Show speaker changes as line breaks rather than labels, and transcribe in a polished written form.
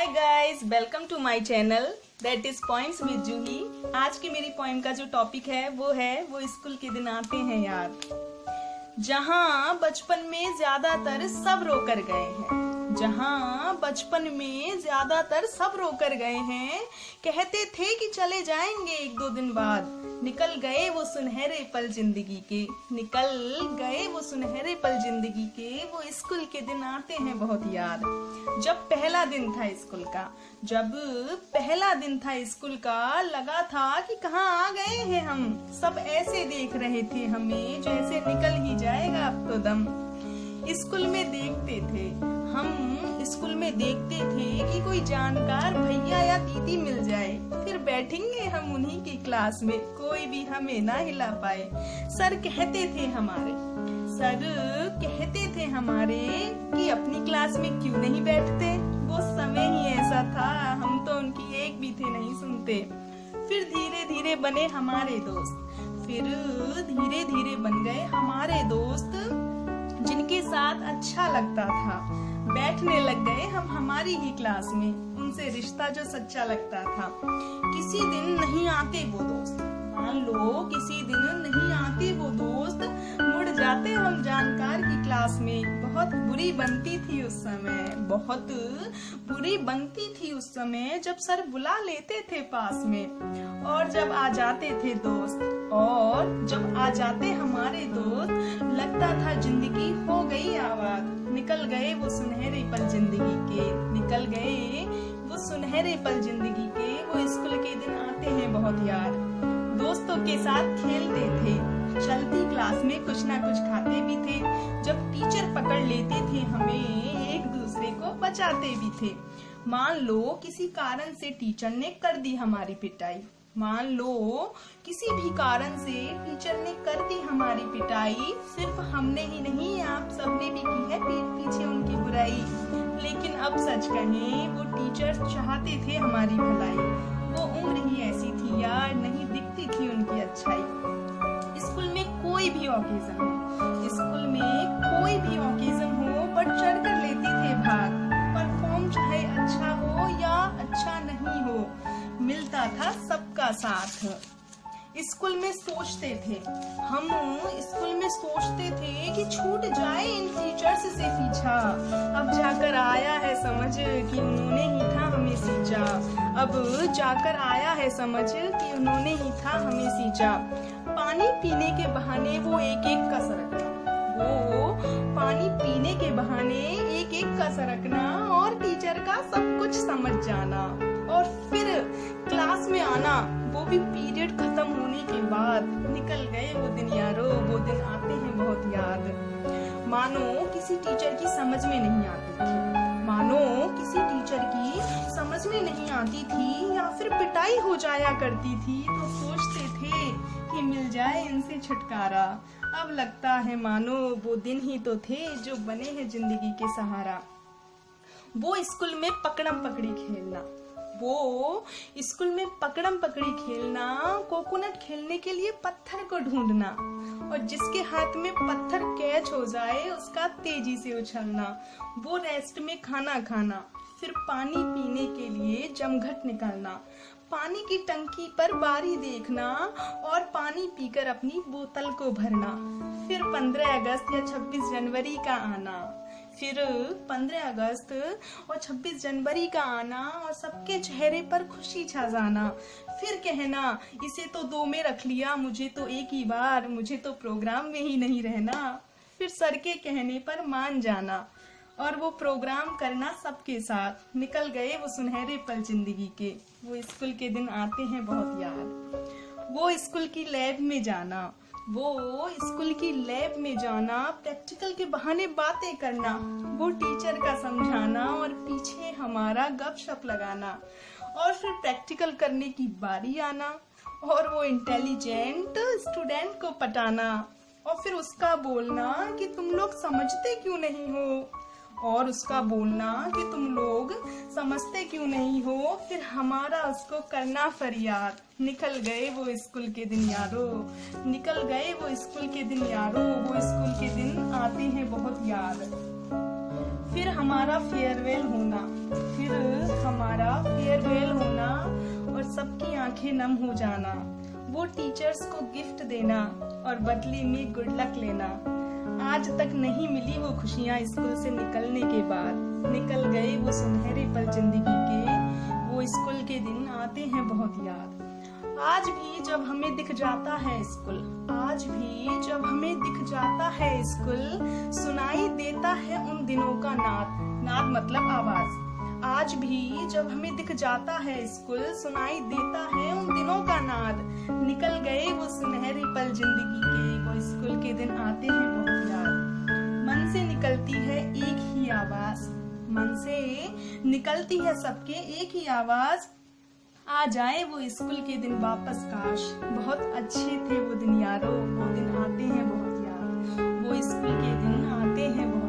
Hi guys, welcome to my channel that is points with Juhi. आज की मेरी poem का जो टॉपिक है वो स्कूल के दिन आते हैं यार, जहाँ बचपन में ज्यादातर सब रोकर गए हैं। जहाँ बचपन में ज्यादातर सब रोकर गए हैं, कहते थे कि चले जाएंगे एक दो दिन बाद। निकल गए वो सुनहरे पल जिंदगी के, निकल गए वो सुनहरे पल जिंदगी के। वो स्कूल के दिन आते हैं बहुत याद। जब पहला दिन था स्कूल का, जब पहला दिन था स्कूल का, लगा था कि कहाँ आ गए हैं हम। सब ऐसे देख रहे थे हमें जैसे निकल ही जाएगा अब तो दम। स्कूल में देखते थे कि कोई जानकार भैया या दीदी मिल जाए, फिर बैठेंगे हम उन्हीं की क्लास में, कोई भी हमें ना हिला पाए। सर कहते थे हमारे कि अपनी क्लास में क्यों नहीं बैठते। वो समय ही ऐसा था, हम तो उनकी एक भी थे नहीं सुनते। फिर धीरे धीरे बने हमारे दोस्त, जिनके साथ अच्छा लगता था। बैठने लग गए हम हमारी ही क्लास में, उनसे रिश्ता जो सच्चा लगता था। किसी दिन नहीं आते वो दोस्त, मान लो किसी दिन नहीं आते वो दोस्त, मुड़ जाते हम जानकार की क्लास में। बहुत बुरी बनती थी उस समय जब सर बुला लेते थे पास में। और जब आ जाते हमारे दोस्त, लगता था जिंदगी हो गई आबाद। निकल गए वो सुनहरे पल जिंदगी के, वो स्कूल के दिन आते हैं बहुत यार। दोस्तों के साथ खेलते थे, चलती क्लास में कुछ ना कुछ खाते भी थे। जब टीचर पकड़ लेते थे हमें, एक दूसरे को बचाते भी थे। मान लो किसी कारण से टीचर ने कर दी हमारी पिटाई, सिर्फ हमने ही नहीं, आप सबने भी की है पीठ पीछे उनकी बुराई। लेकिन अब सच कहें, वो टीचर चाहते थे हमारी भलाई। वो उम्र ही ऐसी थी यार, नहीं दिखती थी उनकी अच्छाई। स्कूल में कोई भी ओकेजन हो, बढ़ चढ़ कर लेते थे भाग। परफॉर्म चाहे अच्छा हो या अच्छा नहीं हो, मिलता था सबका साथ। स्कूल में सोचते थे कि छूट जाए इन टीचर्स से पीछा। अब जाकर आया है समझ कि उन्होंने ही था हमें सींचा। पानी पीने के बहाने वो एक एक का सरकना, और टीचर का सब कुछ समझ जाना। और फिर क्लास में आना, वो भी पीरियड खत्म होने के बाद। निकल गए वो दिन यारो, वो दिन आते हैं बहुत याद। मानो किसी टीचर की समझ में नहीं आती थी, या फिर पिटाई हो जाया करती थी, तो सोचते थे कि मिल जाए इनसे छुटकारा। अब लगता है मानो वो दिन ही तो थे जो बने हैं जिंदगी के सहारा। वो स्कूल में पकड़म पकड़ी खेलना, कोकोनट खेलने के लिए पत्थर को ढूंढना, और जिसके हाथ में पत्थर कैच हो जाए उसका तेजी से उछलना। वो रेस्ट में खाना खाना, फिर पानी पीने के लिए जमघट निकलना, पानी की टंकी पर बारी देखना, और पानी पीकर अपनी बोतल को भरना। फिर 15 अगस्त या 26 जनवरी का आना, और सबके चेहरे पर खुशी छा जाना। फिर कहना, इसे तो 2 में रख लिया, मुझे तो एक ही बार, मुझे तो प्रोग्राम में ही नहीं रहना। फिर सर के कहने पर मान जाना, और वो प्रोग्राम करना सबके साथ। निकल गए वो सुनहरे पल जिंदगी के, वो स्कूल के दिन आते हैं बहुत याद। वो स्कूल की लैब में जाना, प्रैक्टिकल के बहाने बातें करना, वो टीचर का समझाना, और पीछे हमारा गपशप लगाना। और फिर प्रैक्टिकल करने की बारी आना, और वो इंटेलिजेंट स्टूडेंट को पटाना, और फिर उसका बोलना कि तुम लोग समझते क्यों नहीं हो, फिर हमारा उसको करना फरियाद। निकल गए वो स्कूल के दिन यारो, वो स्कूल के दिन आते हैं बहुत याद। फिर हमारा फेयरवेल होना, हमारा फेयरवेल होना और सबकी आंखें नम हो जाना, वो टीचर्स को गिफ्ट देना और बदले में गुड लक लेना। आज तक नहीं मिली वो खुशियाँ स्कूल से निकलने के बाद। निकल गए वो सुनहरे पल जिंदगी के, वो स्कूल के दिन आते हैं बहुत याद। आज भी जब हमें दिख जाता है स्कूल, आज भी जब हमें दिख जाता है स्कूल, सुनाई देता है उन दिनों का नाद, नाद मतलब आवाज। आज भी जब हमें दिख जाता है स्कूल, सुनाई देता है उन दिनों का नाद। निकल गए वो सुनहरे पल जिंदगी के, वो स्कूल के दिन आते हैं बहुत याद। मन से निकलती है एक ही आवाज, मन से निकलती है सबके एक ही आवाज, आ जाए वो स्कूल के दिन वापस काश। बहुत अच्छे थे वो दिन यारो, वो दिन आते हैं बहुत याद, वो स्कूल के दिन आते हैं बहुत